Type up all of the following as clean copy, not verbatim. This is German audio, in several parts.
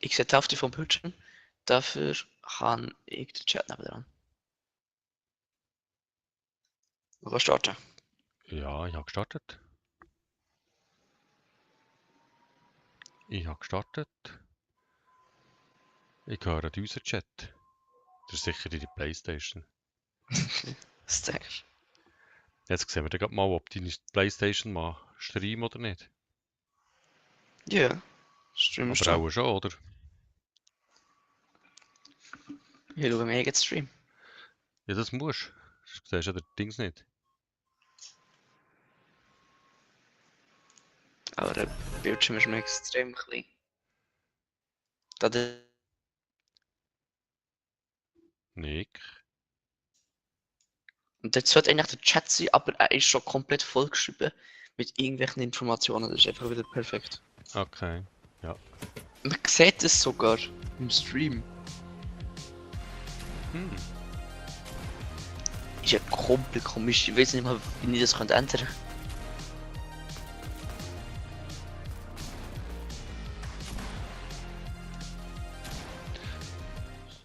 Ich sehe die Hälfte vom Bildschirm. Dafür kann ich den Chat nebenan. Wir können starten. Ja, ich habe gestartet. Ich höre unseren Chat. Das ist sicher die Playstation. Was denkst Jetzt sehen wir dann grad mal, ob deine Playstation mal streamt oder nicht. du? Ja. Streamst Aber du? auch schon, oder? Ich schaue mir jetzt Stream. Ja, das musst du. Du siehst ja den Dings nicht. Aber der Bildschirm ist mir extrem klein. Da der Nick. Und jetzt sollte eigentlich der Chat sein, aber er ist schon komplett vollgeschrieben mit irgendwelchen Informationen. Das ist einfach wieder perfekt. Okay. Ja. Man sieht es sogar im Stream. Hm. Ist ja komplett komisch. Ich weiß nicht mal, wie ich das ändern kann.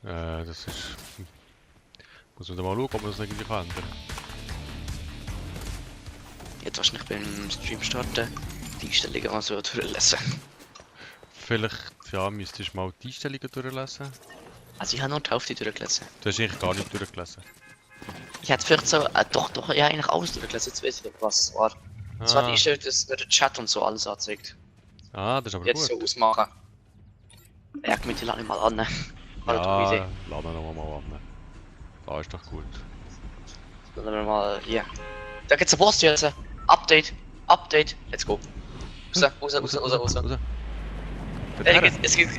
Das ist... Muss man da mal schauen, ob man das irgendwie ändern kann. Jetzt wahrscheinlich beim Stream starten die Einstellungen mal so durchlesen. Vielleicht, ja, müsstest du mal die Einstellungen durchlesen. Also ich habe nur die Hälfte durchgelesen. Du hast eigentlich gar nicht durchgelesen. Ich hätte vielleicht so, doch, ja eigentlich alles durchgelesen. Jetzt weiß ich, was es war. Es war die Einstellung, dass mir der Chat und so alles anzeigt. Das ist aber Jetzt gut. so ausmachen. Ja, ich lade mich mal an. Ja, laden wir noch mal an. Da ist doch gut. Lassen wir mal hier. Da geht's zur Post jetzt. Update, let's go. Raus.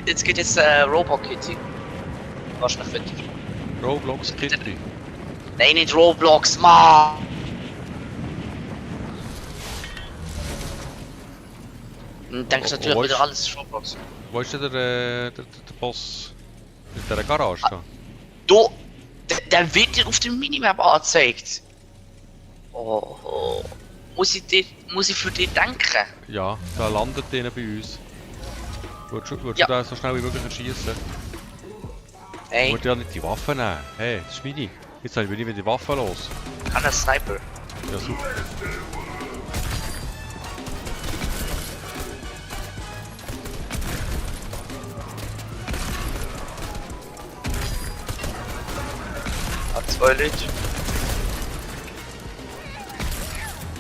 Es geht jetzt Roblox Kitty. Wahrscheinlich fertig. Roblox Kitty. Nein, nicht Roblox, Mann! Dann denkst du natürlich wo wieder ist- alles ist Roblox. Wo ist denn der Boss? In dieser Garage da? Du, der wird dir auf dem Minimap angezeigt. Oh. Muss ich für dich denken? Ja, da landet der bei uns. Würdest Ja. du den so schnell wie möglich erschießen? Hey, Ich würde ja nicht die Waffe nehmen. Hey, das ist meine. Jetzt bin ich wieder die Waffe los. kann ein Sniper. Ja, super. Hat 2 Leute.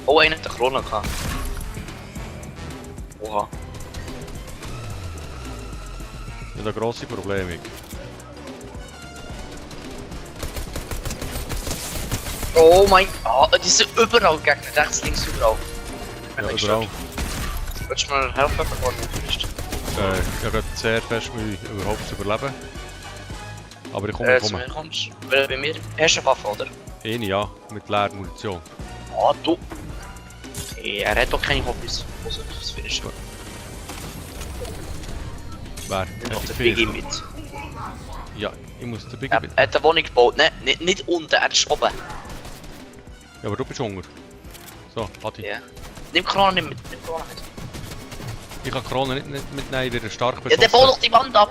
Oh, einer hat eine Krone gehabt. Oha. Ich habe grosse Probleme. Oh mein Gott, die sind überall Gegner, rechts, links, überall. Ja, überall. Willst du mir helfen, bevor du bist? Ich habe sehr fest Mühe, überhaupt zu überleben. Aber ich Zu komme. mir kommst du? Bei mir hast du eine Waffe, oder? Eine ja, mit leerer Munition. Ah, du. Er hat doch keine Hobbys. Also, das finde ich. Wer? Nimm doch Ich den bin- Biggie mit. Ja, ich muss den Biggie Er mit. hat eine Wohnung gebaut, ne? Nicht unten, er ist oben. Ja, aber du bist Hunger. So, Adi. Ja. Nimm Krone nicht mit. Nimm Krone mit. Ich kann Krone nicht mitnehmen, ich werde stark Ja, beschossen. der baut doch die Wand ab.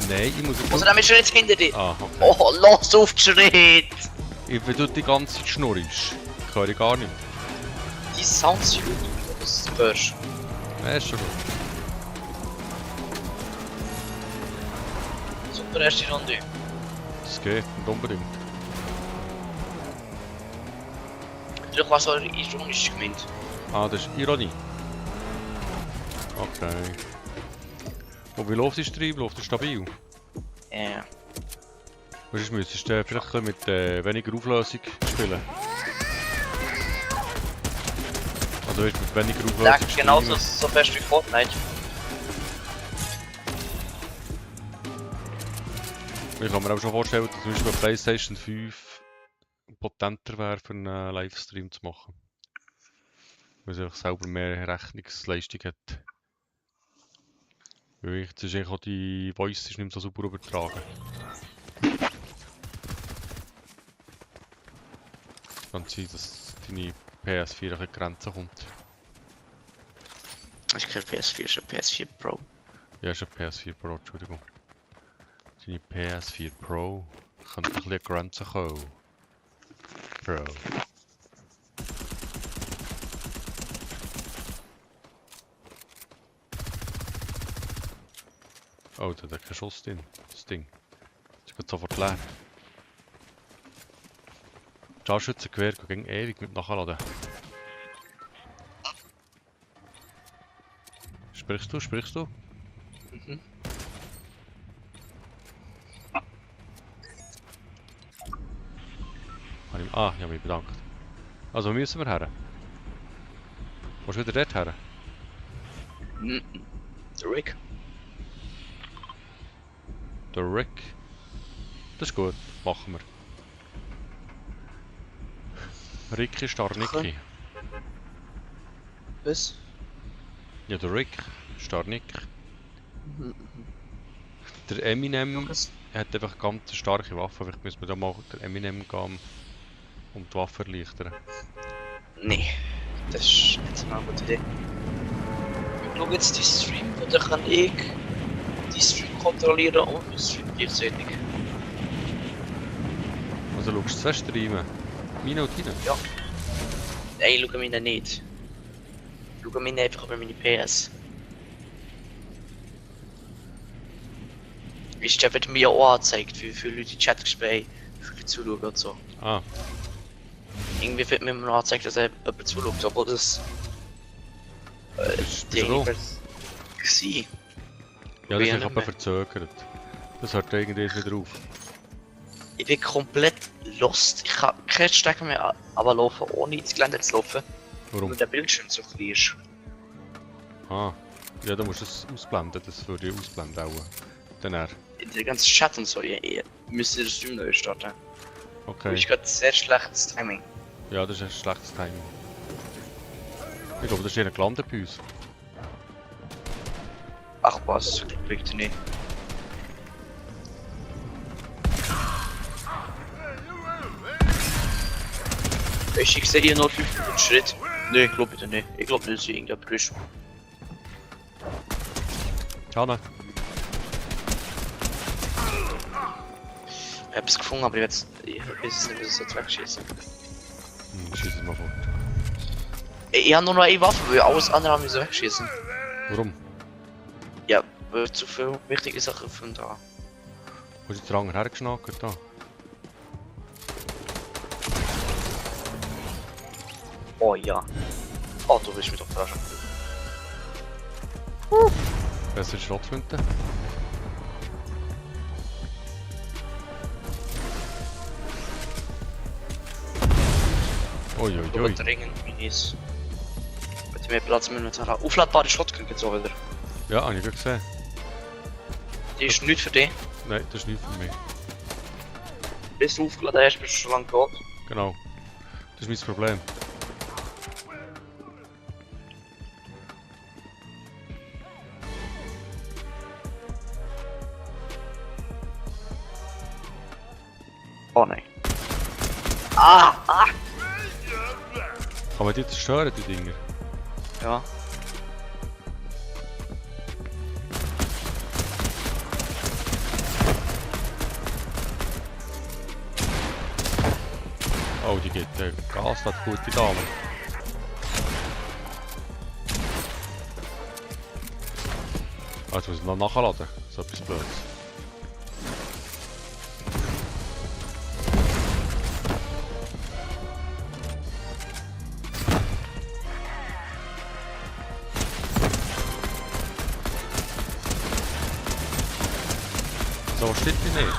Nein, ich muss... Also, dann ist er jetzt hinter dir. Ah, okay. Oh, los auf den Schritt. Wenn du die ganze Zeit schnurrst, höre ich gar nicht. Die Sounds sind gut, das hörst. Ja, ist schon gut. Super, erste Runde. Das geht, nicht unbedingt. Natürlich war so ironisch gemeint. Das ist Ironie. Okay. Und wie läuft der Stream? Läuft er stabil? Ja. Sonst müsstest du vielleicht ein bisschen mit weniger Auflösung spielen. Also weißt, mit weniger Auflösung Ja, streamen. genauso so fest wie Fortnite. Ich kann mir auch schon vorstellen, dass zum Beispiel eine PlayStation 5 potenter wäre, für einen Livestream zu machen. Weil sie einfach selber mehr Rechnungsleistung hat. Weil jetzt ist eigentlich auch die Voice ist nicht mehr so super übertragen. Kann sein, dass deine PS4 an die Grenze kommt. Das ist kein PS4, ist ein PS4 Pro. Ja, ist ein PS4 Pro, Entschuldigung. Deine PS4 Pro könnte ein bisschen an Grenzen kommen. Bro. Oh, da hat kein Schuss drin. Das Ding. Das geht sofort leer. Scharfschützengewehr ging ewig mit nachladen. Sprichst du? Sprichst du? Mhm. Ah, ich habe mich bedankt. Also, wo müssen wir her? Willst du wieder dort her? Mhm. Der Rick. Der Rick. Das ist gut, machen wir. Rick ist Starnicki. Was? Ja, der Rick. Starnick. Mhm. Der Eminem Lukas? hat einfach ganz starke Waffen. Vielleicht müssen wir da mal den Eminem gehen, um die Waffe zu erleichtern. Nee, das ist nicht mal eine gute Idee. Ich schaue jetzt die Stream, und dann kann ich die Stream kontrollieren und den Stream gleichzeitig. Also schaust du zwei Streamen? Meine und deine? Ja. Nein, ich schaue meine nicht. Ich schaue meine einfach über meine PS. Ist der wird mir auch angezeigt, wie viele Leute in Chat gespielt haben, wie viele zuschauen und so. Ah, Irgendwie wird mir immer noch angezeigt, dass jemand zuschaut, obwohl das bist die du froh? war. Gsi. Ja, das Ja, ist nicht aber mehr. verzögert. Das hört irgendwie wieder auf. Ich bin komplett lost. Ich kann keine Strecke mehr runterlaufen, ohne ins Gelände zu laufen. Warum? Weil der Bildschirm so klein ist. Ah, ja, da musst du es ausblenden. Das würde ich ausblenden auch. Dann er. In der ganzen Chat und so, ihr müsst den Stream neu starten. Okay. Ich gerade sehr schlechtes Timing. Ja, das ist ein schlechtes Timing. Ich glaube, das ist einer gelandet bei uns. Ach was, bitte nicht. Ich sehe hier noch 5 Schritt. Nee, ich glaube bitte nicht. Ich glaube nicht, dass hier irgendjemand ist. Hanne. Ich hab's gefunden, aber jetzt. Ich weiß nicht, wie ich es jetzt wegschießen. Schieß es mal fort. Ich habe nur noch eine Waffe, weil alles andere haben wir so wegschießen. Warum? Ja, weil ich zu viele wichtige Sachen gefunden habe. Wo ist jetzt der andere hergeschnackt da? Oh ja. Oh, du willst mich doch verarschen. Besser Schrotflinte. Ich Uiuiui. brauche dringend Minis. Bitte mehr Platz mit dem haben. Aufladbare Shotgun gibt's auch wieder. Ja, habe ich gerade gesehen. Die ist nicht für dich. Nein, das ist nicht für mich. Bis du aufgeladen hast, bist du schon lange tot. Genau. Das ist mein Problem. Oh nein. Ah! Ah! Kann man die zerstören, die Dinger? Ja. Oh, die geht Gas, hat gute Dame. Ah, jetzt muss ich noch nachladen. So etwas Blödes. So steht die nicht.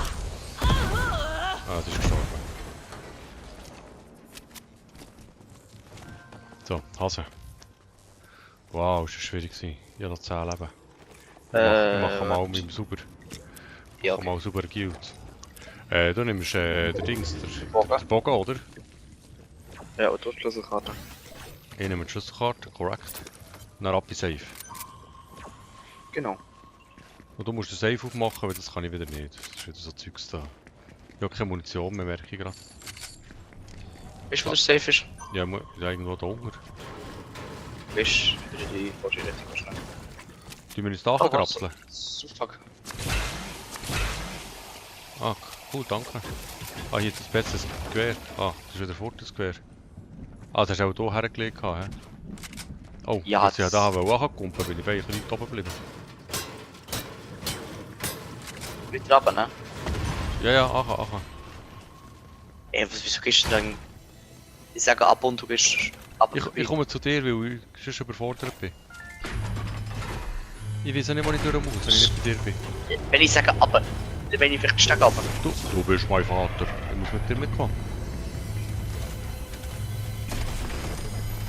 Ah, die ist gestorben. So, Hase. Wow, ist das schwierig gewesen. Ich habe noch 10 Leben. Ich mache mal mit dem Sauber. Ja, Okay. Mal sauber Guild. Du nimmst den Dings, Bogen. der Bogen, oder? Ja, und dort Schlüsselkarte. Ich nehme die Schlüsselkarte, korrekt. Dann ab in Safe. Genau. Und du musst den Safe aufmachen, weil das kann ich wieder nicht. Das ist wieder so Zeugs da. Ich habe keine Munition mehr, merke ich gerade. Weißt du, wo der safe ist? Ja, irgendwo da unten. Weißt du, für die Fortschritte wahrscheinlich. Sollen wir uns da grapseln? So fuck. Ah, cool, danke. Ah, hier ist ein besseres Gewehr. Ah, das ist wieder fort, das Gewehr. Ah, das hast du auch hier hergelegt, hä? Oh, Ja, dass ich ja da das- auch angekumpelt bin, ich bin ein bisschen weit oben geblieben. Wieder runter, ne? Ja, aha. Ey, wieso gehst du denn? Ich sage ab und du gehst ab und Ich komme zu dir, weil ich sonst überfordert bin. Ich weiß nicht, wo ich durch muss, wenn ich nicht bei dir bin. Wenn ich sage ab, dann bin ich vielleicht stark ab. Du bist mein Vater. Ich muss mit dir mitkommen.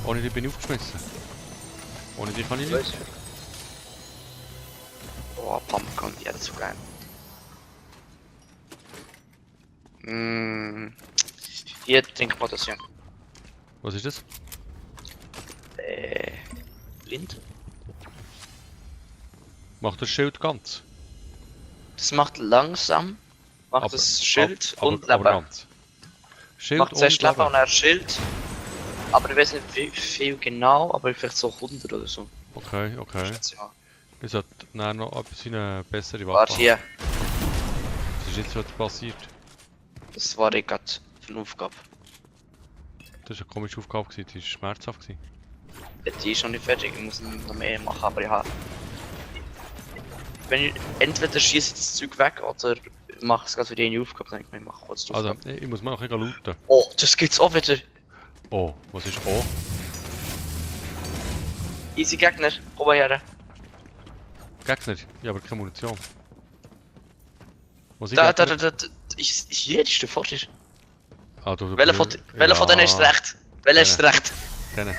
Ohne dich bin ich aufgeschmissen. Ohne dich kann ich nicht. Oh, Pumpgun, ja, das ist so geil. Hier, trink mal das hier. Was ist das? Blind. Macht das Schild ganz? Das macht langsam, macht das Schild und aber Leben. ganz. Schild Macht zuerst und Leben und dann Schild. Aber ich weiß nicht wie viel genau, aber vielleicht so 100 oder so. Okay. Schätze ich mal. Ich sollte dann noch ein bisschen eine bessere Waffe Warte hier, Was ist jetzt was passiert? das war ich gerade für eine Aufgabe. Das war eine komische Aufgabe, gewesen. Die war schmerzhaft. Gewesen. Die ist noch nicht fertig, ich muss noch mehr machen, aber ich habe... Wenn ich entweder schieße das Zeug weg oder mache es gerade für die eine Aufgabe, dann denke ich, ich mache kurz die Also, Aufgabe. ich muss mal noch ein bisschen looten. Oh, das gibt's auch wieder. Oh, was ist O? Easy Gegner, komm her. Gegner? Ja, aber keine Munition. Was Da, hier ist der vor dir. Ah, du Welcher von denen ist recht? Welcher ist recht? Keine.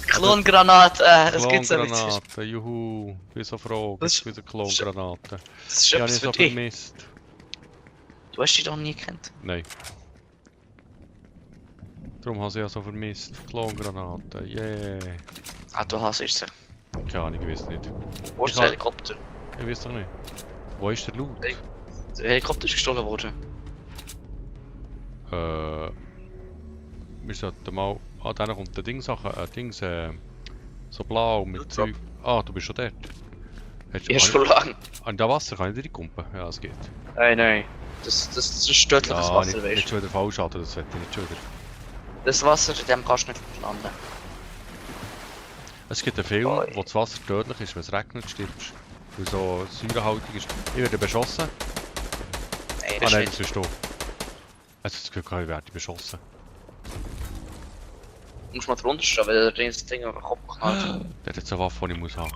Klongranate, das gibt's ja nicht. Klongranaten, juhu. Ich bin so froh, Das es gibt wieder Klongranaten. Das ist Die habe etwas ich für so dich. vermisst. Du hast dich doch nie gekannt. Nein. Darum habe ich ja so vermisst. Klongranaten, yeah. Ah, du hast es. Keine Ahnung, ich weiß nicht. Wo ist Ich der hab- Helikopter? Ich weiß doch nicht. Wo ist der Loot? Der Helikopter ist gestohlen worden. Wir sollten mal... Ah, dann kommt der Dingsache, so blau mit Loot Zeug. Ah, du bist schon dort. Hast Ja, schon lange. An das Wasser kann ich nicht reinkumpen? Ja, es geht. Nein. Das ist tödliches Ja, Wasser, nicht weißt du. schon wieder falsch halten, das sollte ich nicht schon wieder. Das Wasser, in dem kannst du nicht landen. Es gibt einen Film, Oi. wo das Wasser tödlich ist, wenn es regnet, stirbst. Weil so säurehaltig ist. Ich werde beschossen. Nein, Ah das nein, ist das nicht. bist du. Also das Gefühl, ich werde beschossen. Du musst mal drunter stehen, weil der das Ding auf den Kopf knallt. Der hat jetzt eine Waffe, die ich muss haben.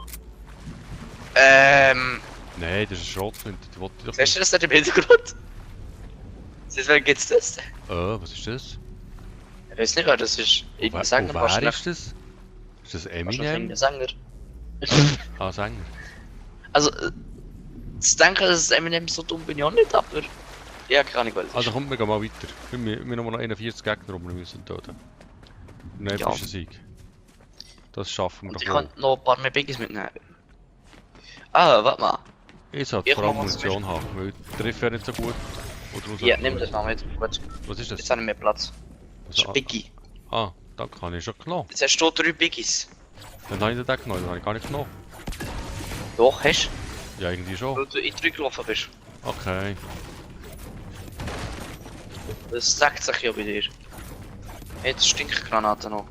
Nein, das ist ein Schrotflinte, die wollte ich doch Siehst du das da im Hintergrund? Siehst du, wer gibt's das? Was ist das? Ich weiß nicht, wer das ist. Ich Wer, muss sagen, wer ist das? Ist das Eminem? Sänger. Ah, Sänger. Also, zu denken, dass es Eminem so dumm bin ich auch nicht, aber... Ja, keine Ahnung, weil es Also ist. kommt, wir gehen mal weiter. Wir haben noch 41 Gegner, die wir müssen töten. Ein epischer Sieg. Das schaffen wir Und ich doch kann wohl. noch ein paar mehr Biggies mitnehmen. Ah, warte mal. Ich sollte Ich vor allem mach was Munition haben, weil ich treffe ja nicht so gut. Oder Ja, nimm das mal mit. Gut, Was ist das? jetzt haben wir mehr Platz. Das ist ein Biggie. Ah, danke, habe ich schon genommen. Jetzt hast du 3 Biggies. Dann habe ich den genommen, den habe ich gar nicht genommen. Doch, hast Ja, irgendwie schon. weil du in 3 gelaufen bist. Okay. Das sagt sich ja bei dir. Jetzt Stinkgranaten noch.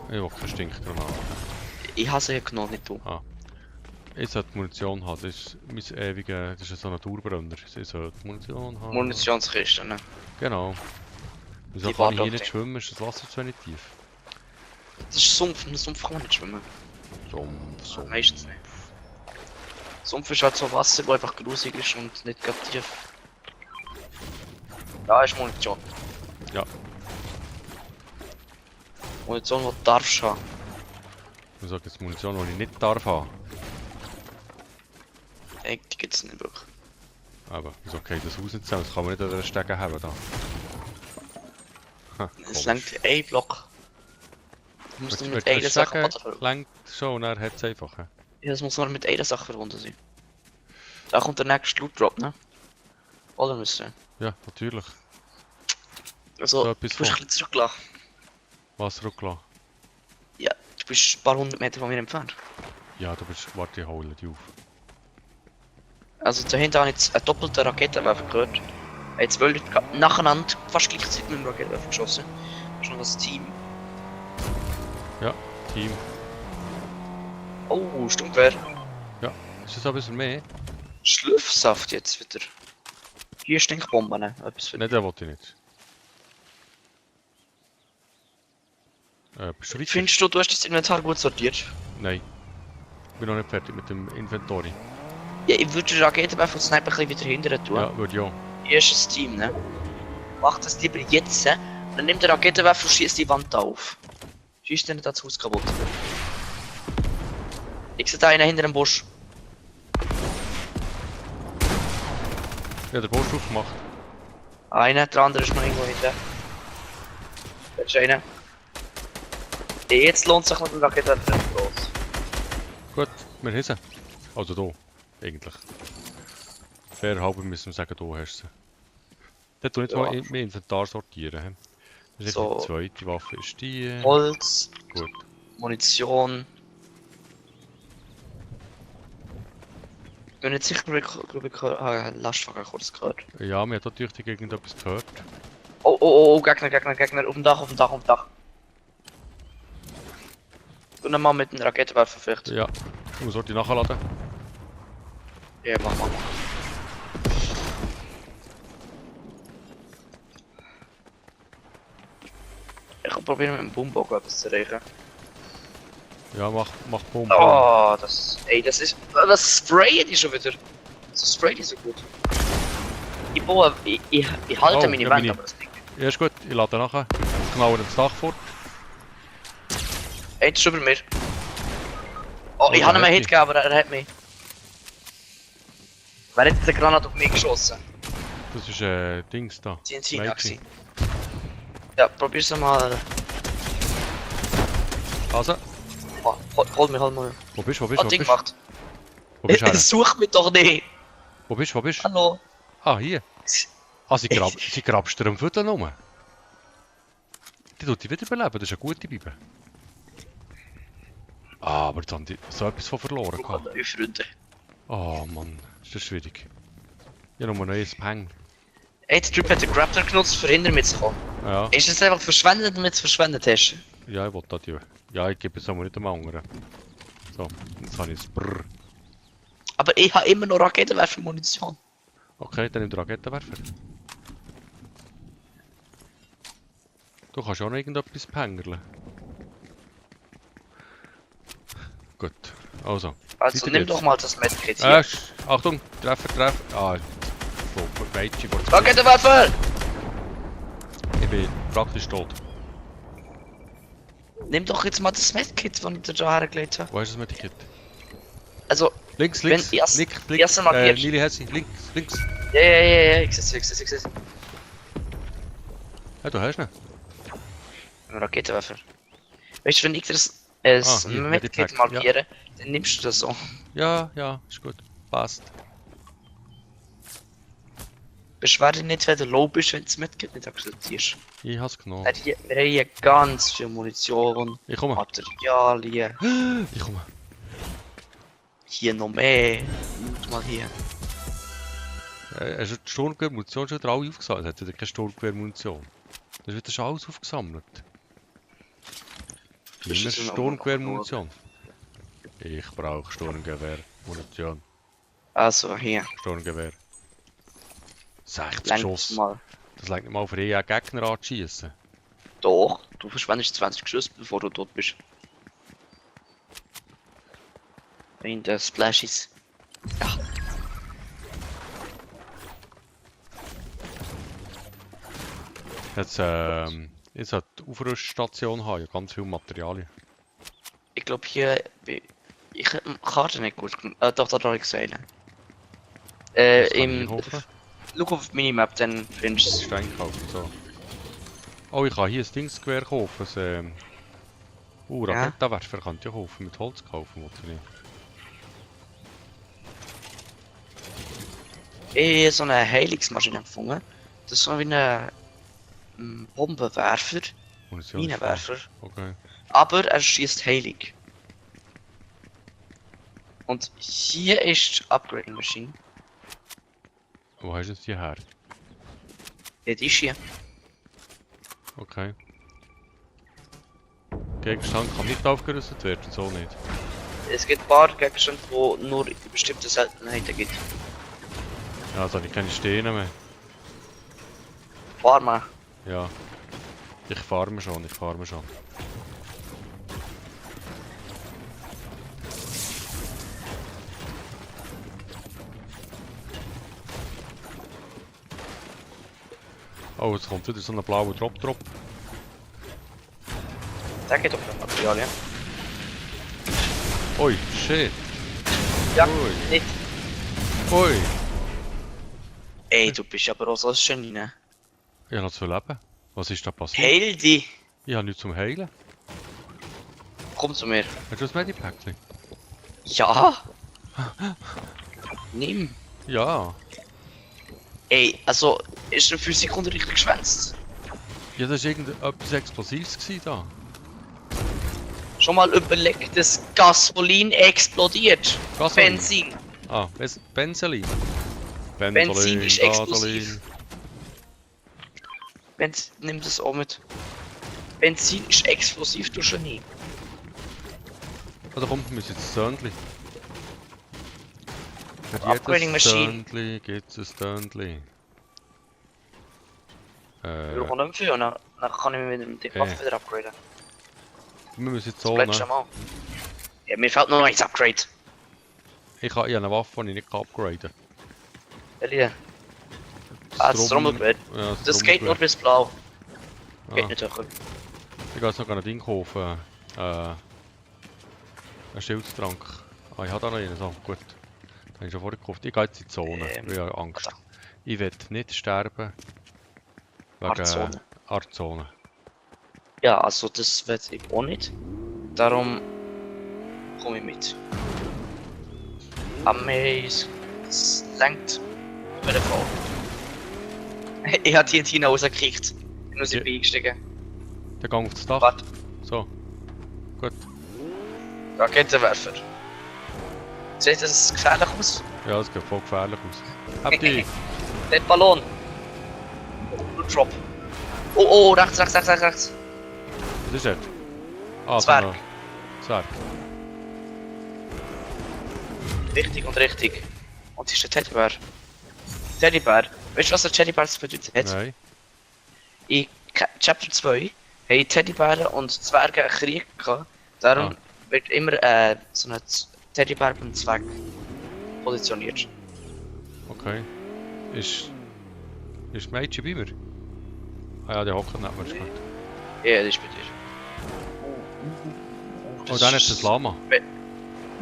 Ich will keine Stinkgranate. Ich habe sie ja genommen, nicht du. Ich sollte Munition haben, das ist mein ewiger, das ist so ein Naturbrenner. Ich sollte Munition haben. Munitionskiste, ne? Genau. Wieso Die kann ich warten hier auf nicht dich. schwimmen? Ist das Wasser zu wenig tief? Das ist Sumpf, in Sumpf kann man nicht schwimmen. So. Meistens nicht. Sumpf ist halt so Wasser, wo einfach grusig ist und nicht gerade tief. Da ist Munition. Ja. Munition, die du darfst haben. Ich sage jetzt Munition, die ich nicht darf haben. Ey, die gibt's nicht wirklich. Aber ist okay, das Haus nicht zusammen, das kann man nicht an der Stege haben da. Ha, Es komisch. langt für einen Block. Du musst nur mit der einer Sache Stege verbunden. lenkt schon und er hat es einfach. He? Ja, das muss nur mit einer Sache verbunden sein. Da kommt der nächste Loot Drop, ne? Oder müsste? Ja, natürlich. Also, So du etwas bist ein von. bisschen zurückgelassen. Was zurückgelassen. Ja, du bist ein paar hundert Meter von mir entfernt. Ja, du bist. Warte, ich hole die auf. Also dahinter habe ich jetzt einen doppelten Raketenwerfer gehört. Jetzt 12 Leute nacheinander fast gleichzeitig mit dem Raketenwerfer geschossen. Das ist noch das Team. Ja, Team. Oh, Sturmgewehr. Ja, ist das ein bisschen mehr? Schlürfsaft jetzt wieder. Hier Stinkbomben. Etwas für Nein, den wollte ich nicht. Bist du weiter? Findest du, du hast das Inventar gut sortiert? Nein. Ich bin noch nicht fertig mit dem Inventory. Ja, ich würde den Raketenwerfer und Sniper ein bisschen wieder hinterher tun. Ja, würde ich auch. Hier ist das Team, ne? Mach das lieber jetzt, dann nimm den Raketenwerfer und schießt die Wand auf. Schießt dann das Haus kaputt. Ich sehe da einen hinter dem Busch. Ja, der Post aufgemacht. Einer, der andere ist noch irgendwo hinter. Da ist einer. Jetzt lohnt sich mit dem Raketenwerfer los. Gut, wir haben sie. Also da, eigentlich. Fair halber müssen wir sagen, da hast du sie. Dann tue ich jetzt Ja. mal mein Inventar sortieren. He. Das ist So. die zweite Waffe, ist die. Holz, Gut. Munition. Ich bin nicht sicher, ob ich Lastwagen kurz gehört. Ja, mir hat natürlich irgendetwas gehört. Oh, Gegner, auf dem Dach. Und dann mal mit dem Raketenwerfer vielleicht. Ja, ich muss die nachladen. Ja, mach. Ich kann probieren mit dem Boombogen etwas zu erreichen. Ja, mach Bomben. Oh, das ist... Das sprayen die schon wieder. Das sprayen die so gut. Ich halte Oh, meine ja, Wand, meine- aber das Ding... Ja, ist gut, ich lade nachher. Ich knalle das Dach fort. Einer ist über mir. Oh, ich Oh, habe ihm der einen hat Hit mich. gegeben, aber er hat mich. Wer hat jetzt eine Granate auf mich geschossen? Das ist Dings da. TNT Mädchen. gewesen. Ja, probier's mal. Also, Oh, hol mich. wo bist du? Oh, Ding gemacht. Wo bist du? Such mich doch nicht. Wo bist du? Hallo. Ah, hier. Ah, sie grabst dir am Viertel rum. Die tut dich wiederbeleben, das ist eine gute Bibel. Ah, aber jetzt haben die so etwas von verloren Ich habe gehabt. neue Freunde. Oh Mann, ist das schwierig. Ich habe nur ein neues Peng. Ey, der Typ hat den Grappler genutzt, um hinter mir zu kommen. Ja, Ist es einfach verschwendet, damit du es verschwendet hast? ja, ich wollte das ja. Ja, ich gebe es aber nicht dem anderen. So, jetzt habe ich es. Brrr. Aber ich habe immer noch Raketenwerfer-Munition. Okay, dann nimm den Raketenwerfer. Du kannst auch noch irgendetwas pengerlen. Gut, also. Also Seid ihr nimm jetzt? doch mal das Medkit hier. Achtung, Treffer. Ah, so, Mädchen, wo Raketenwerfer! ich bin praktisch tot. Nimm doch jetzt mal das Medkit, das ich dir da hergelegt habe. Wo ist das Medikit? Also, Links, Wenn links, erst- links, erst markierst. Lili Hessi, links. ja, ich sehe es. Ja, du hast ihn. Ein Raketenwerfer. Weißt du, wenn ich das hier, Medkit Medipack, markiere, dann nimmst du das so. Ja, ist gut. Passt. Beschwer dich nicht, wenn du low bist, wenn du das Medkit nicht akzeptierst. Ich hab's genommen. Wir haben hier ganz viel Munition, Ich komme. Materialien. Ich komme. Hier noch mehr. Schau mal hier. Hast du die Sturmgewehr-Munition schon wieder alle aufgesammelt? Es hat wieder keine Sturmgewehr-Munition. Das wird schon alles aufgesammelt. Das ist Immer so eine Sturmgewehr-Munition. Ich brauche Sturmgewehr-Munition. Also hier. Sturmgewehr. 60 Lenk Schuss. mal. Das legt nicht mal für einen Gegner anzuschießen. Doch, du verschwendest 20 Schuss, bevor du tot bist. In der Splashes. Ja. Jetzt hat die Aufrüststation haben, ja ganz viel Materialien. Ich glaube hier. Ich Karte nicht gut. Doch, da habe ich gesehen. Das kann ich Im. hoffen. Schau auf die Minimap, dann findest du es. Stein kaufen, so. Oh, ich kann hier ein Dingsgewehr kaufen. Ja. Raketenwerfer kann ich ja kaufen, mit Holz kaufen, oder nicht? Ich habe so eine Heilungsmaschine gefunden. Das ist so wie ein Bombenwerfer, Munition ist Minenwerfer. voll. Okay. Aber er schießt Heilung. Und hier ist die Upgrading Machine. Wo hast du jetzt die her? Ja, die ist hier. Okay. Gegenstand kann nicht aufgerüstet werden, so nicht. Es gibt ein paar Gegenstände, die nur bestimmte Seltenheiten gibt. Ja, also ich keine Steine mehr. Farmen. Ja. Ich farme schon, ich farme schon. Oh, jetzt kommt wieder so ein blauer Drop. Der geht auf das Material, ja. Ui, shit. Ja, Ui. nicht. Ui. Ey, du bist aber auch so ein Genie, ne? Ich habe noch zu leben. Was ist da passiert? Heil dich! Ich habe nichts zum Heilen. Komm zu mir. Hast du das Medipäckchen? Ja! Nimm! Ja. Ey, also, ist der Physikunterricht geschwänzt? Ja, das war irgendetwas Explosives gewesen da. Schon mal überlegt, dass Gasolin explodiert. Gasolin? Benzin. Ah, Benzolin. Benzin ist explosiv. Nimm das auch mit. Benzin ist explosiv, du Genie. Also komm, wir müssen jetzt ein Stöndli. Upgrading Machine. Stöndli gibt es ein Stöndli. Wir brauchen nicht mehr viel und dann kann ich mir mit dem Waffe wieder upgraden. Wir müssen jetzt Das so, letzte Mal. Ja, mir fehlt nur noch ein Upgrade. Ich habe eine Waffe, die ich nicht upgraden kann. Welche? Ah, das Trommelgewehr. Ja, Das geht nur bis blau. Geht Ah. nicht höher. Ich gehe jetzt noch ein Ding kaufen. Einen Schildtrank. Ah, ich habe da noch einen. So, gut. Den habe ich schon vorher gekauft. Ich gehe jetzt in die Zone. Ich habe Angst. Da. Ich will nicht sterben. Wegen Artzone. Artzone. Ja, also das wird ich auch nicht. Darum komme ich mit. Aber es lenkt über den Fall. Ich habe TNT rausgekriegt. Ich muss Ja. nicht eingestiegen. Der Gang auf das Dach. Warte, So. Gut. Raketenwerfer. Sieht das gefährlich aus? Ja, das sieht voll gefährlich aus. Hab die! Der Ballon. Drop. Oh, rechts. Was ist das? Ah, Zwerg. so ein Zwerg. Richtig und richtig. Und das ist der Teddybär. Teddybär. Weißt du, was der Teddybär bedeutet? Nein. In Chapter 2 haben Teddybären und Zwerge einen Krieg gehabt. Darum wird immer so ein Teddybär beim Zwerg positioniert. Okay. Ist Mädchen bei mir? Ah ja, der hockt neben mir. Ist gut. Ja, das ist bei dir. Oh, dann ist das Lama.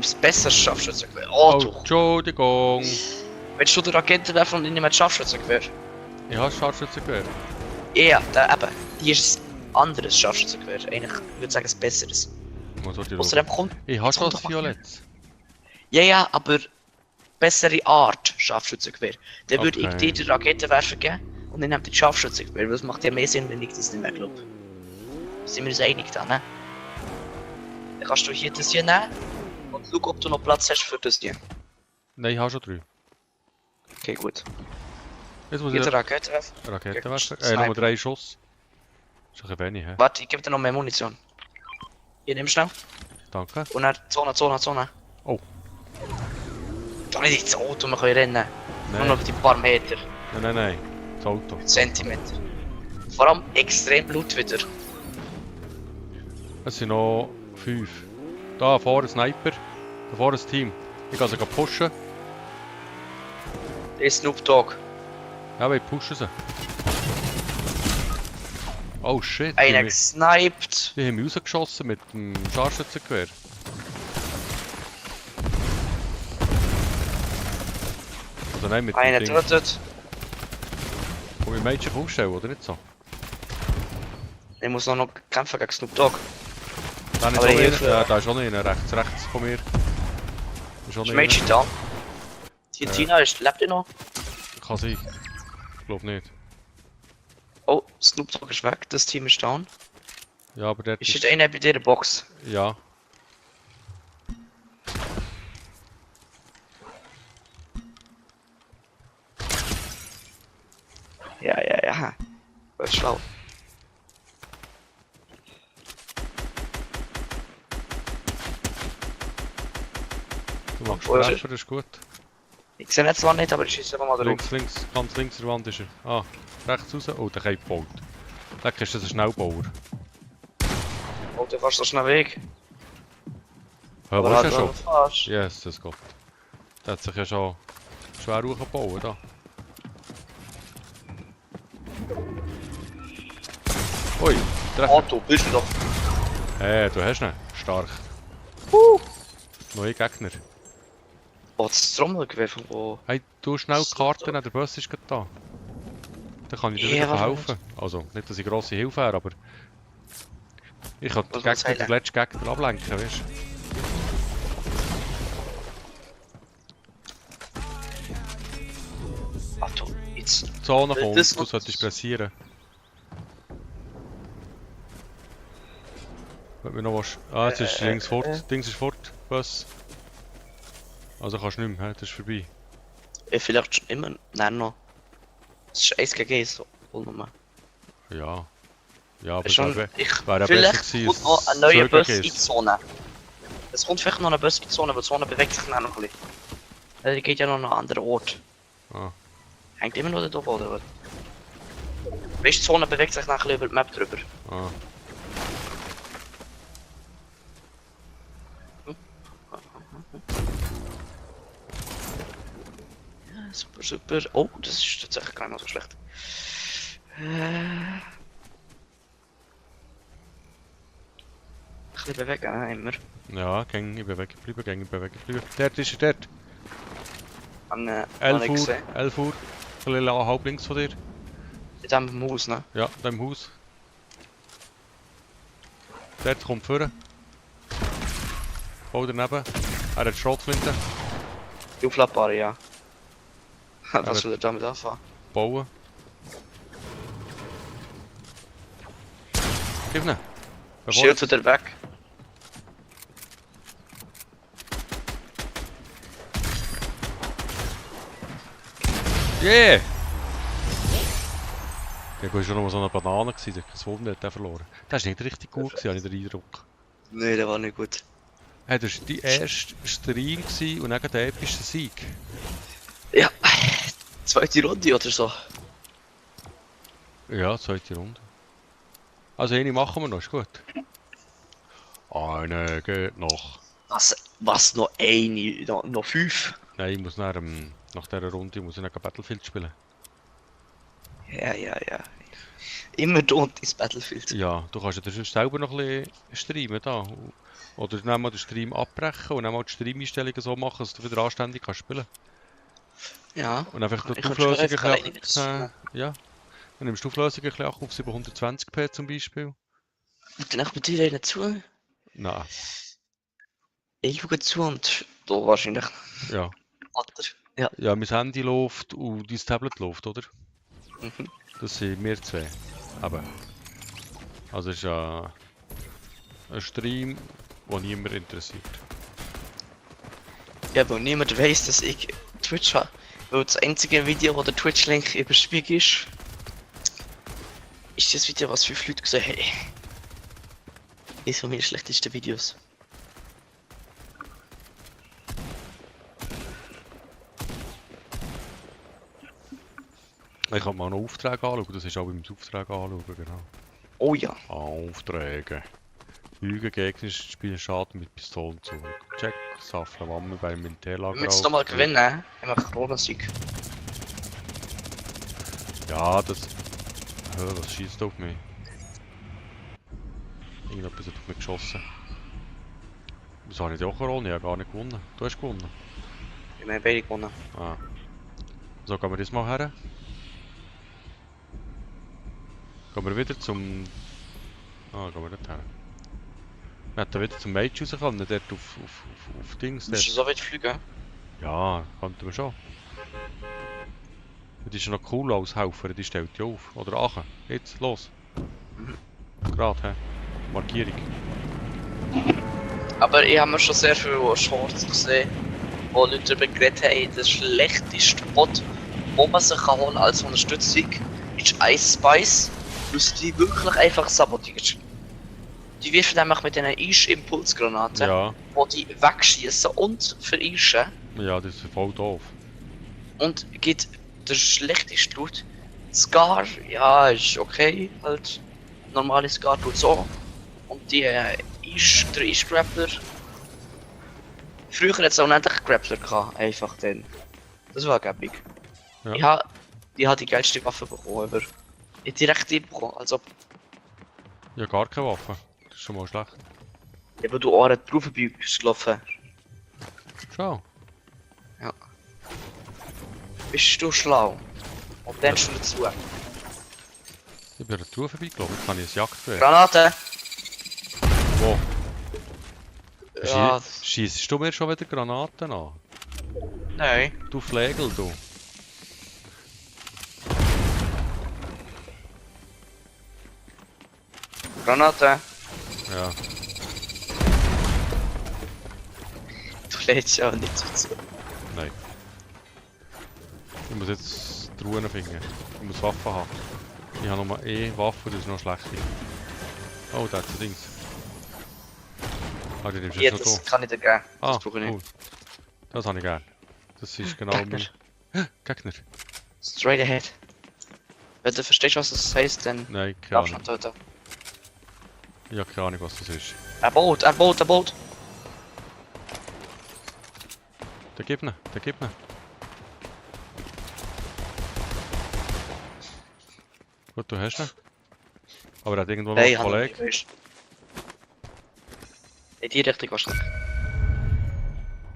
Das besseres Scharfschützengewehr. Oh, Oh, du. Entschuldigung. Willst du den Raketenwerfer und nicht mehr Scharfschützengewehr? Ich habe Scharfschützengewehr. Ja, eben. Die ist ein anderes Scharfschützengewehr. Eigentlich würde ich sagen, ein besseres. Was soll ich Außerdem kommt. Ich habe jetzt schon kommt das doch mal- Violett. Ja, aber bessere Art Scharfschützengewehr. Dann würde ich Okay. dir den Raketenwerfer geben und dann nehmt ihr die Scharfschützengewehr. Das macht ja mehr Sinn, wenn ich das nicht mehr glaube. Sind wir uns einig da, ne? Dann kannst du hier das hier nehmen und schau, ob du noch Platz hast für das hier. Nein, ich habe schon 3. Okay, gut. Jetzt muss Hier ich der Raketenwerfer. Raketenwerfer. Sniper. Nur 3 Schuss. Ist ein bisschen wenig, hä? Warte, ich gebe dir noch mehr Munition. Hier, nimm schnell. Danke. Und dann Zone. Oh. Doch nicht ins Auto, wir können rennen. Nur Nein, noch die paar Meter, nein. Das Auto. Zentimeter. Vor allem extrem laut wieder. Es sind noch 5. Da vorne ein Sniper. Da vorne ein Team. Ich kann sie pushen. Der ist Snoop Dogg. Ja, aber ich pushe sie. Oh shit. Einer Die gesniped. haben mich rausgeschossen mit dem Scharfschützengewehr. Also nein, mit Einer dem Ding. tötet. Komm ich Mädchen aufstellen, oder nicht so? Ich muss noch kämpfen gegen Snoop Dogg. Da ist Aber auch ich einer. helfe. Ja, da ist auch einer. Rechts von mir. Ist auch Ist einer. Mädchen da? Die Tina lebt die noch? Kann sein. Ich glaube nicht. Oh, Snoop Dogg ist weg, das Team ist down. Ja, aber der Ist jetzt einer bei dir in der Box? Ja. Ja. Das ist schlau. Du machst Wo ist er? Treffer, das ist gut. Ich sehe ihn zwar nicht, aber ich schieße einfach mal drauf. Links, ganz links der Wand ist er. Ah, rechts raus. Oh, der hat gebaut. Leck, ist das ein Schnellbauer. Oh, du kannst so schnell weg. Ja, wo ist er halt schon? noch fast. Yes, das geht. Der hat sich ja schon schwer hochgebaut da. Ui, Treffer. Auto, bist du doch. Du hast ihn. Stark. Neue Gegner. Oh, das Trommelgewehr von wo? Hey, du schnell die Karte, der Bus ist gerade da. Dann kann ich dir Ja, wieder warte. helfen. Also, nicht, dass ich grosse Hilfe wäre, aber... Ich kann Was den willst du Gegner, den letzten Gegner ablenken, weißt Auto, jetzt. du? Zone kommt, Das- du solltest pressieren. Wenn wir noch was... Ah, jetzt ist links fort. Dings ist fort, Bus. Also kannst du nicht mehr, das ist vorbei. Vielleicht schon immer. Nein, noch. Es ist 1 gegen 1, so. Nummer. Ja. Ja, aber Schon, es wäre ich, wär ja vielleicht besser gewesen, kommt noch es ein neuer zurück Bus in die ist. Zone. Es kommt vielleicht noch ein Bus in die Zone, weil die Zone bewegt sich dann noch ein bisschen. Die geht ja noch an einen anderen Ort. Ah. Hängt immer noch da oben, oder was? Weißt du, die Zone bewegt sich dann ein bisschen über die Map drüber. Ah. Ja, super, super. Oh, das ist tatsächlich gar nicht mal so schlecht. Ein bisschen bewegen, immer. Ja, ich bin weggeblieben. Dort ist er, dort. An, 11 Uhr, 11 Uhr. Ein bisschen halb links von dir. In diesem Haus, ne? Ja, da im Haus. Dort kommt vorne. Bau daneben. Er hat Schrotflinte. Die aufladbare, ja. Aber- Was will er damit anfangen? Bauen. Gib ihn. Schild wieder weg. Yeah! Der war schon noch mal so eine Banane, kein Wunder, hat der verloren. Der war nicht richtig gut, habe ich den Eindruck. Nee, der war nicht gut. Hey, das war dein erster Stream gewesen und dann der epische Sieg. Ja, zweite Runde oder so. Ja, zweite Runde. Also eine machen wir noch, ist gut. Eine geht noch. Was noch eine? Noch 5? Nein, ich muss nach dieser Runde muss ich noch Battlefield spielen. Ja. Immer dort ins Battlefield. Ja, du kannst ja sonst selber noch ein bisschen streamen da. Oder dann mal den Stream abbrechen und dann mal die Stream-Einstellungen so machen, dass du wieder anständig kannst spielen. Ja. Und einfach die Ich kann schon Auflösung einfach ein alleine bisschen, das- ja. Dann nimmst du die Auflösung ein bisschen auf 720p zum Beispiel. Und dann mit dir einen zu. Nein, Ich schaue zu und du wahrscheinlich. ja. Oder? Ja. Ja, mein Handy läuft und dein Tablet läuft, oder? Mhm. Das sind wir zwei. Aber. Also es ist ein Stream, der niemand interessiert. Ja, weil niemand weiß, dass ich Twitch habe. Weil das einzige Video, wo der Twitch-Link überspielt ist das Video, was 5 Leute gesehen haben. Eines von meinen schlechtesten Videos. Ich kann mal noch Aufträge anschauen, das ist auch beim Aufträge anschauen, genau. Oh ja. Aufträge. Fügen gegnerische Spieler Schaden mit Pistolen zu. Check, Saffler Wamme beim Militärlager. Wenn wir jetzt nochmal gewinnen, haben wir Corona-Sieg. Ja, das... was schießt auf mich? Irgendetwas hat auf mich geschossen. Wieso habe ich die auch Corona? Ich habe gar nicht gewonnen. Du hast gewonnen. Wir haben beide gewonnen. Ah. So, gehen wir das mal her. Gehen wir wieder zum... Ah, gehen wir nicht her. Wir hätten wieder zum Mage raus können, dort auf Dings. Musst du Dort. so weit fliegen? Ja, könnten wir schon. Das ist noch cool als Helfer, die stellt ja auf. Oder Aachen. Jetzt, los. Gerade, hä? Markierung. Aber ich habe mir schon sehr viele Shorts gesehen, wo Leute darüber geredet haben, der schlechteste Bot, wo man sich kann holen als Unterstützung, ist Ice Spice, dass die wirklich einfach sabotiert. Die wirfen einfach mit diesen Eis-Impulsgranaten, Ja, wo die wegschießen und vereischen. ja, das ist voll doof. Und gibt der schlechteste Loot. Scar, ja, ist okay, halt. Normale Scar tut so. Und die der Eis-Grappler. Früher hat es auch nicht Grappler gehabt, einfach dann. Das war gäbig. Ja. Die hat die geilste Waffe bekommen, aber ich hab direkt die bekommen, als ob Ja, gar keine Waffe. Das ist schon mal schlecht. eben du Ohren drauf bist gelaufen. Schau. Bist du schlau? Und dann schon dazu. Ich bin da drauf vorbeigelaufen, jetzt habe ich ein Jagdgewehr. Granate! Wo? Ja, Schießt du mir schon wieder Granaten an? nein. Du Flegel, du. Granate! Ja. Du lädst ja nicht dazu. Nein. Ich muss jetzt die Ruhen finden. Ich muss Waffen haben. Ich habe nur Waffe, das ist noch schlecht. Oh, da ist ein Dings. Ah, die nimmst du Ja, jetzt noch das da. kann ich dir geben. Ah, Das brauche ich cool. nicht. Das habe ich gern. Das ist genau Gegner. mein... Gegner? Straight ahead. Wenn du verstehst, was das heisst, dann Nein, keine darfst du Ahnung. ihn töten. Ich habe keine Ahnung, was das ist. Ein Boot, ein Boot, ein Boot! Der gibt ihn, der gibt ihn. Gut, du hast ihn. Aber er hat irgendwo noch Nein, einen ich habe Kollegen. nicht gewusst. In die Richtung gehst du nicht.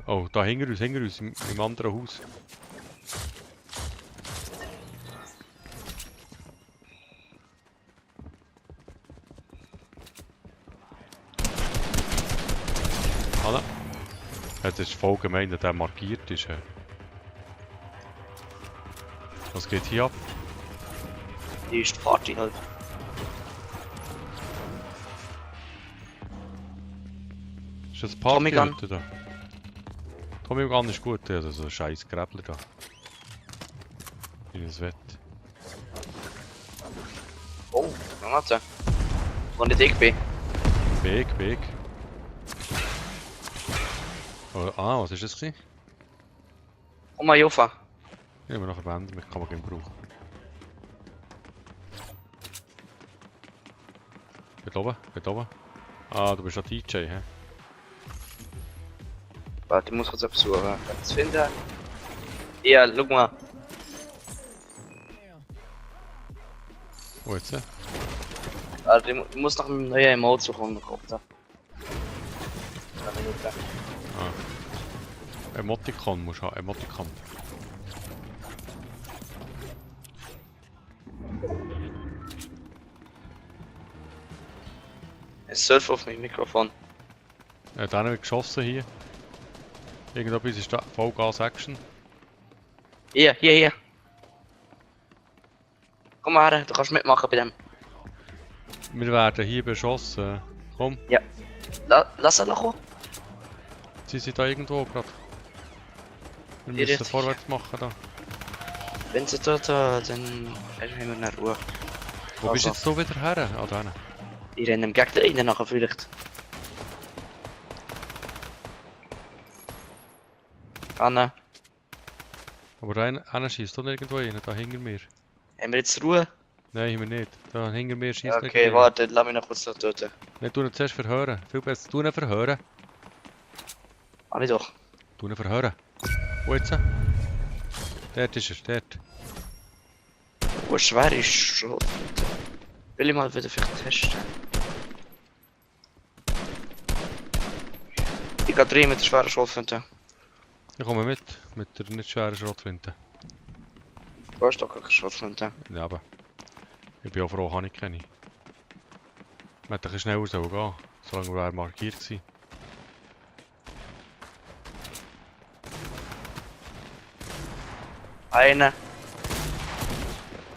Oh, da hinter uns, im anderen Haus. Anna. Ja, das ist voll gemein, dass der markiert ist. Was geht hier ab? Die ist die Party halt. Ist das Tommy Gun. Party da? Tommy Gun ist gut, also so ein scheiß Gräbler da. In das Wett. Oh, Granate. Wo nicht ich bin. Weg. Oh, was ist das gewesen? Komm mal rauf. Ich nehme noch eine Band, mich kann man gerne brauchen. Bin oben. Ah, du bist ein DJ, hä? Warte, ich muss kurz etwas suchen. Kann ich das finden? Ja, schau mal. Wo jetzt? Also, ich muss nach einem neuen Emote suchen. Da. Emoticon musst du haben, Emoticon. Ich surfe auf mein Mikrofon. Er hat einen geschossen hier. Irgendetwas ist da Vollgas Action. Hier. Komm mal her, du kannst mitmachen bei dem. Wir werden hier beschossen. Komm, Lass ihn kommen. sie sind da irgendwo gerade. Wir Die müssen Richtung. vorwärts machen da. Wenn sie dort dann haben wir eine Ruhe. Wo bist Also. jetzt so wieder her? Ah, da hinten. Die rennen im Gegner rein nachher vielleicht. Anne, Aber einer schießt doch irgendwo rein, da hinter mir. haben wir jetzt Ruhe? Nein, haben wir nicht. Da hinter mir schießt Ja, okay, warte, lass mich noch kurz noch töten. Nicht tu ihn zuerst verhören. Viel besser. Tu ihn verhören. Alle doch. Tu ihn verhören. Wo jetzt? Dort ist er, dort. Oh, schwer ist schon. Will ich mal wieder vielleicht testen. Ich gehe rein mit der schweren Schrotflinte. Ich komme mit der nicht schweren Schrotflinte. Du hast doch keine Schrotflinte. Ja, aber ich bin auch froh, habe ich keine. Man hätte ein bisschen schneller sollen gehen, solange wir markiert waren. Eine.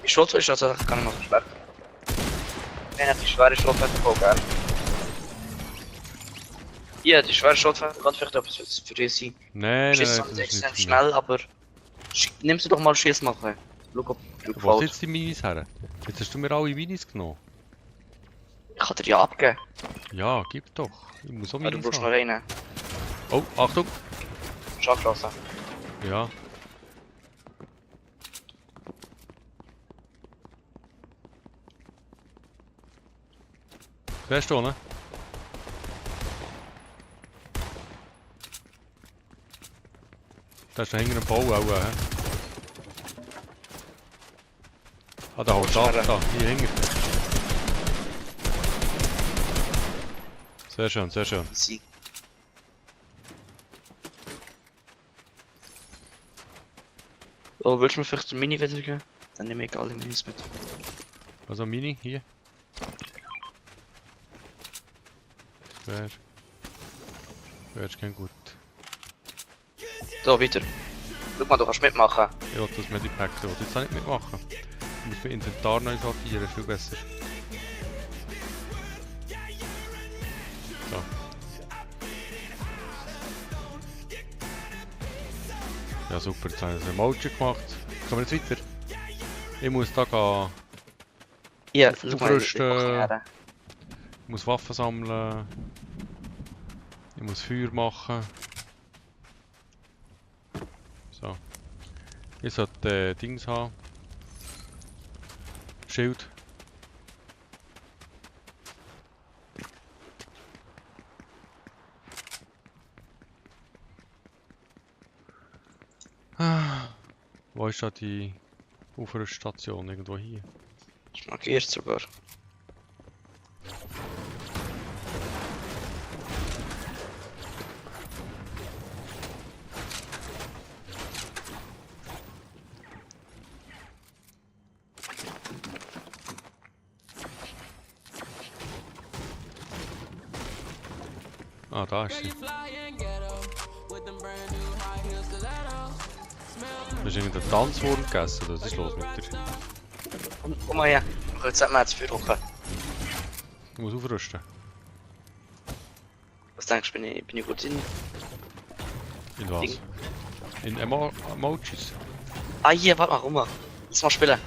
Die Schrotflinte ist tatsächlich gar nicht mal so schlecht. Ich habe die schwere Schrotflinte voll geil. Ja, die schwere Schrotflinte kann vielleicht etwas für dich sein. Nein, Schießt nein, zwar das nicht ist extrem nicht für mich. schnell, aber nimmst du doch mal Schießmache. Schau, ob du Wo sind gefällt. jetzt die Minis her? Jetzt hast du mir alle Minis genommen. Ich kann dir ja abgeben. Ja, gib doch. Ich muss auch Aber du Minis brauchst noch haben. einen. Oh, Achtung! Schon gelassen. Ja. Siehst du, ne? Da ist noch hinten ein Bau auch, hä? Ah, da holst du ab, da, hier hinten. Sehr schön, sehr schön. Easy. Oh, willst du mir vielleicht den Mini wieder geben? Dann nehme ich alle Minis mit. Also Mini, hier. Wäre kein gut. So, weiter. Schau mal, du kannst mitmachen. Ich will das Medipack, ich will jetzt auch nicht mitmachen. Ich muss mein Inventar neu sortieren, ist viel besser. So. Ja super, jetzt habe ich ein Emoji gemacht. Kommen wir jetzt weiter? Ich muss da gehen, Ja, Auf- schau mal, ich aufrüsten. mache her. ich muss Waffen sammeln. Ich muss Feuer machen. So. Ich sollte Dings haben. Schild. Wo ist da die Aufrüststation? Irgendwo hier. Ich markiert sogar. Ah, da ist sie. Hast du irgendeinen Tanzwurm gegessen? Was ist los mit dir? Komm mal her. Ich kann jetzt mal jetzt für hocken. Du musst aufrüsten. Was denkst du, bin ich gut in? In was? Ding. In Emojis? Ah, hier, warte mal, rum. Lass mal spielen.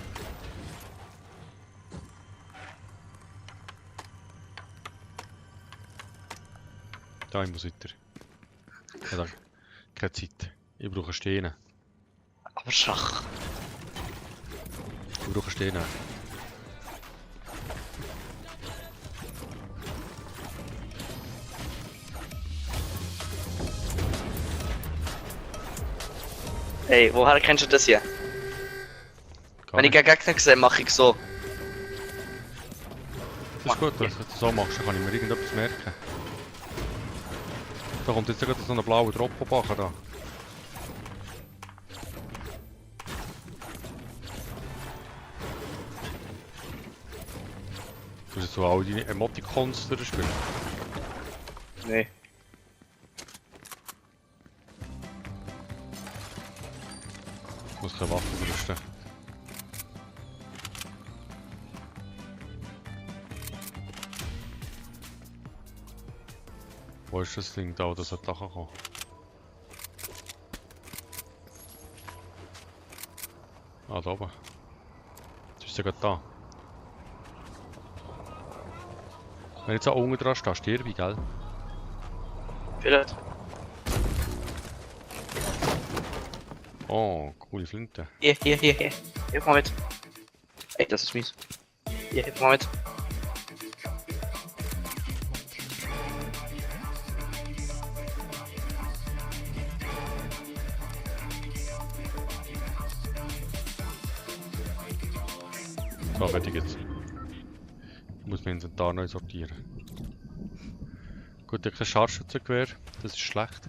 Da, ich muss weiter. Ja, danke. Keine Zeit. Ich brauche Steine. Aber Schach. Ich brauche Steine. Hey, woher kennst du das hier? Gar Wenn ich nicht. einen Gegner sehe, mache ich so. Das ist gut, wenn du das so machst, dann kann ich mir irgendetwas merken. Da kommt jetzt gerade so ein blauer Tropfen backen da. Du hast jetzt so all deine Emoticons durchspielen. Nee. Ich muss keine Waffe rüsten. Wo ist das Ding da, das sollte nachher kommen? Ah, da oben. Das ist ja gerade da. Wenn du jetzt auch unten dran stehst, stirb ich, gell? Vielleicht. Oh, coole Flinte. Hier. Hilf mal mit. Ey, das ist mies. Hier, hilf mal mit. So, fertig jetzt. Ich muss mein Inventar neu sortieren. Gut, ich habe kein Scharfschützengewehr, das ist schlecht.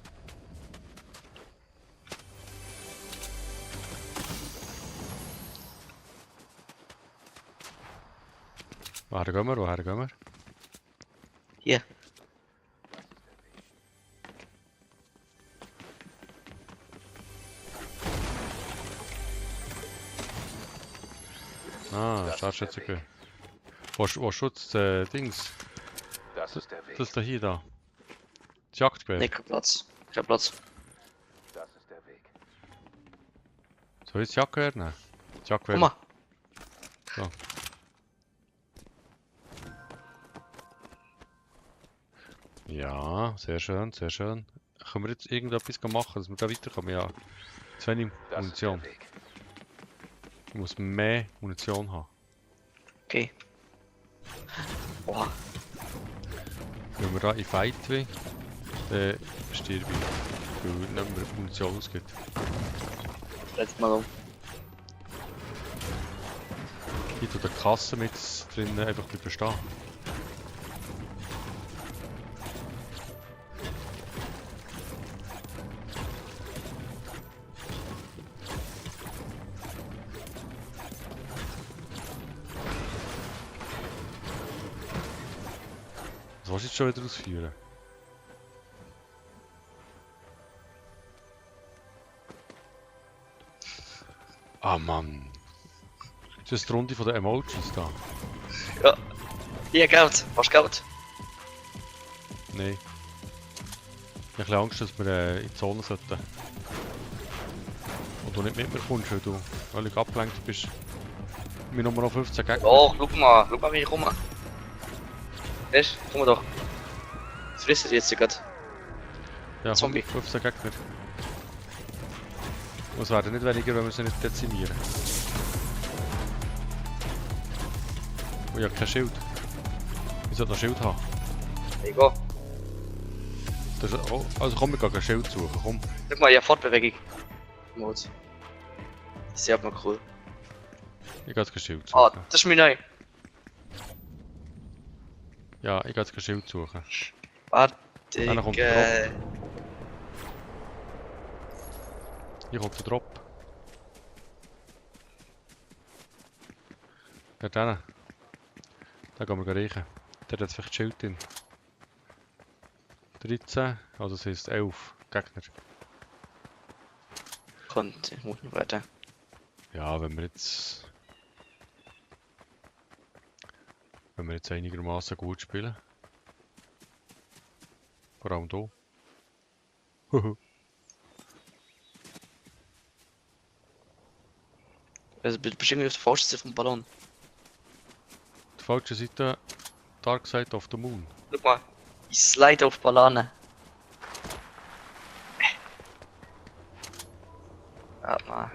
Woher gehen wir? Woher gehen wir? Hier. Ah, Scharfschützengewehr. Wo Schutz, Dings? Das ist der Weg. Das da hier da. Das Jagdgewehr. Nee, kein Platz. Kein Platz. Das ist der Weg. Soll ich das Jagdgewehr nehmen? Jacques, Komm mal. So. Ja, sehr schön, sehr schön. Können wir jetzt irgendetwas machen, dass wir da weiterkommen? Ja. Zu wenig Das ist Munition. der Weg. Ich muss mehr Munition haben. Okay. Boah. Wenn wir da in Fight will, dann stirb ich. Weil nicht mehr Munition ausgeht. Jetzt mal um. Ich tue die Kasse mit drinnen einfach bleiben stehen. Was willst du jetzt schon wieder ausführen? Ah Mann. Ist das die Runde von den Emojis da? Ja. Hier, Geld. Hast du Geld? Nein. Ich habe ein bisschen Angst, dass wir in die Zone sollten. Und du nicht mit mir kommst, weil du völlig abgelenkt bist. Wir haben noch 15 Gegner. Doch, schau mal wie ich komme. Weißt du, komm doch. Das frisst jetzt gerade. Ja, Zombie. 15 Gegner. Und es werden nicht weniger, wenn wir sie nicht dezimieren. Oh, ich habe kein Schild. Ich sollte noch Schild haben. Egal. Das ist, oh, also komm, wir gehen ein Schild suchen, komm. Schau mal, ja, Fortbewegung. Mode. Das ist ja mal cool. Ich gehe jetzt ein Schild Ah, suchen. das ist mir neu. Ja, ich gehe jetzt ein Schild suchen. Warte, Einer kommt äh... Hier kommt der Drop. Ja, den. Den gehen wir reichen. Der hat jetzt vielleicht Schild drin. 13, also das heisst 11 Gegner. Könnte, muss nicht weiter. Ja, wenn wir jetzt einigermaßen gut spielen. Vor allem hier. Also, bist du irgendwie auf der falschen Seite vom Ballon. Die falsche Seite, Dark Side of the Moon. Schau mal, ich slide auf Ballone. Warte mal.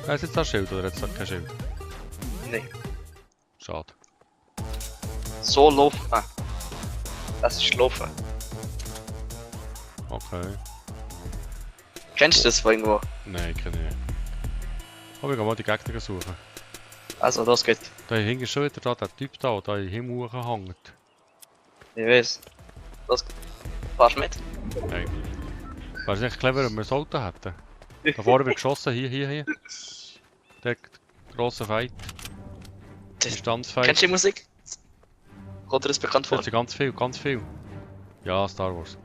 Ist jetzt das Schild oder hat es kein Schild? Nee. Schade. So laufen. Das ist Laufen. Okay. Kennst du das von irgendwo? Nein, kenne ich nicht. Aber wir gehen mal die Gegner suchen. Also, das geht. Da hinten ist schon wieder da, der Typ da, der im Himmel hängt. Ich weiß. Das fahrst du mit? Nein. Wäre es nicht clever, wenn wir ein Auto hätten? Da vorne wird geschossen, hier. Der grosse Fight. Distanzfight. Kennst du die Musik? Kommt dir das bekannt vor? Das sind ganz viel. Ja, Star Wars.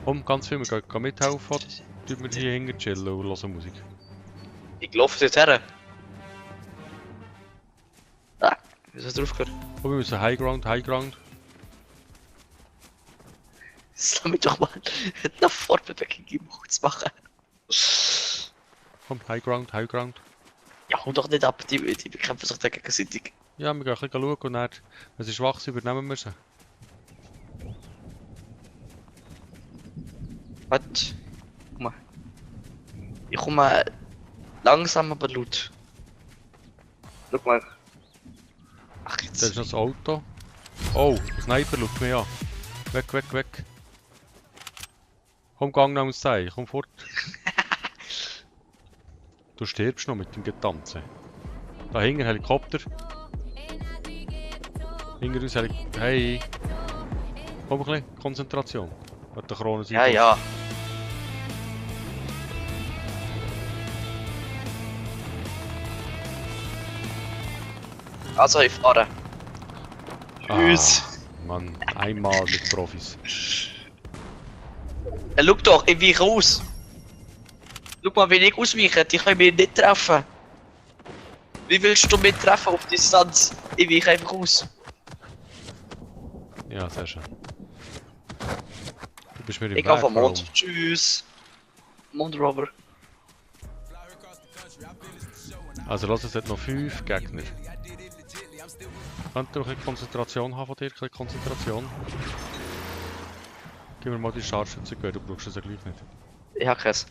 Komm, ganz viel, wir gehen mithelfen. Tun wir hier hinten chillen und hören Musik. Ich laufe jetzt her. Ah, wie ist drauf gehört? Oh, wir müssen High Ground. Lass mich doch mal eine Fortbewegung im Mund zu machen. Komm, High Ground. Ja, hau doch nicht ab, die bekämpfen sich da gegenseitig. Ja, wir gehen ein bisschen schauen und dann, wenn sie schwach sind, übernehmen wir sie. Warte. Guck mal. Ich komme langsam aber laut. Schau mal. Ach, Da jetzt. ist noch das Auto. Oh, der Sniper schaut mich an. Weg. Komm, gang namens Zeichen, komm fort. Du stirbst noch mit dem Getanzen. Da hinten Helikopter. Hinter uns Helikopter. Hey. Komm ein bisschen, Konzentration. Hat der Krone sein. Ja. Also, ich fahre. Tschüss. Mann, einmal mit Profis. Ja, schau doch, ich weiche aus. Schau mal, wenn ich ausweiche, die können mich nicht treffen. Wie willst du mich treffen auf Distanz? Ich weiche einfach aus. Ja, sehr schön. bist mir im Ich gehe vom Weg, Mond. Raum. Tschüss. Mondrover. Also lass es hat noch 5 Gegner. Könnt ihr noch ein bisschen Konzentration haben von dir? Ein bisschen Konzentration. Gib mir mal die Scharfschützengewehr, du brauchst das ja gleich nicht. Ich hab keins.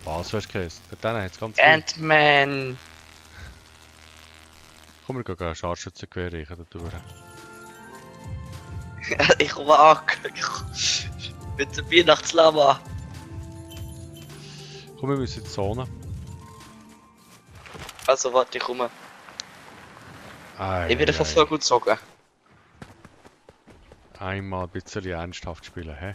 Was, du hast geheißen? Dann hat es ganz viel. Ant-Man. Komm, wir gehen ein Scharfschützengewehr reichen da durch. Ich komme an. Mit der Weihnachtslama. Komm, wir müssen in die Zone. Also warte, ich komme. Ei, Ich werde ei, von ei. voll gut sagen. Einmal ein bisschen ernsthaft spielen, hä?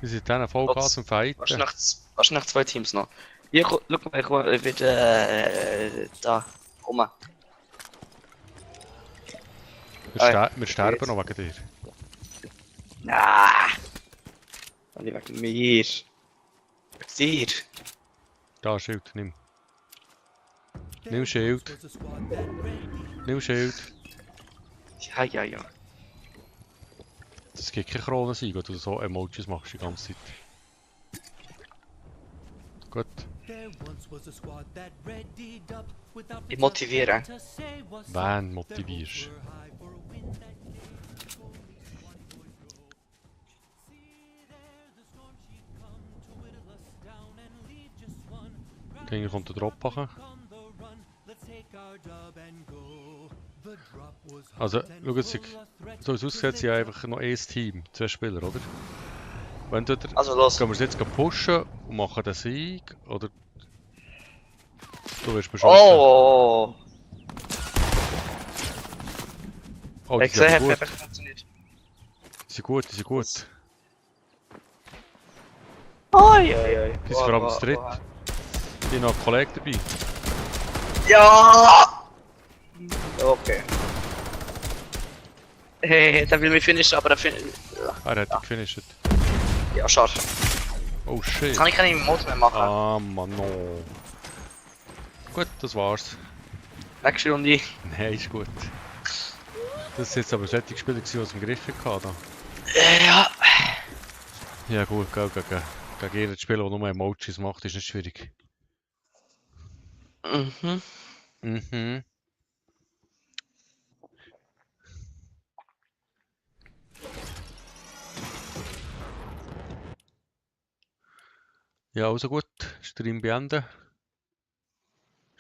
Wir sind dann Vollgas am Fighten. Wahrscheinlich noch 2 Teams noch. Hier, schau mal, ich werde da. Komm mal. Wir sterben noch wegen dir. Ah! Alle wegen mir. Wegen dir. Da, Schild, nimm. Nimm Schild. Nimm Schild. Ja, ja, ja. Es gibt keine Kronensieg, wenn du so Emojis machst die ganze Zeit. Gut. Ich motiviere. Wen motivierst? Gegen kommt der Drop machen. Also, schau jetzt, so es aussieht, sind einfach noch ein Team, 2 Spieler, oder? Wenn du Also los. Gehen wir es jetzt pushen und machen den Sieg, oder? Du wirst beschossen. Oh! Oh, die Ich sind sehe, aber hat gut. funktioniert. Die sind gut, die sind gut. Oi, oi, oi. Die sind vor allem zu dritt. Die haben noch einen Kollegen dabei. Ja! Okay. Hey, der will mich finishen, aber der finisht. Er hat ihn gefinisht. Ja, schade. Oh shit. Jetzt kann ich keinen Mod mehr machen. Ah, Mann, no. Gut, das war's. Nächste Runde. Nein, ist gut. Das sind jetzt aber solche Spieler, die aus dem Griff hatten. Ja. Ja gut, gegen jeden Spieler, der nur Emojis macht, ist nicht schwierig. Mhm. Mhm. Ja, also gut. Stream beenden.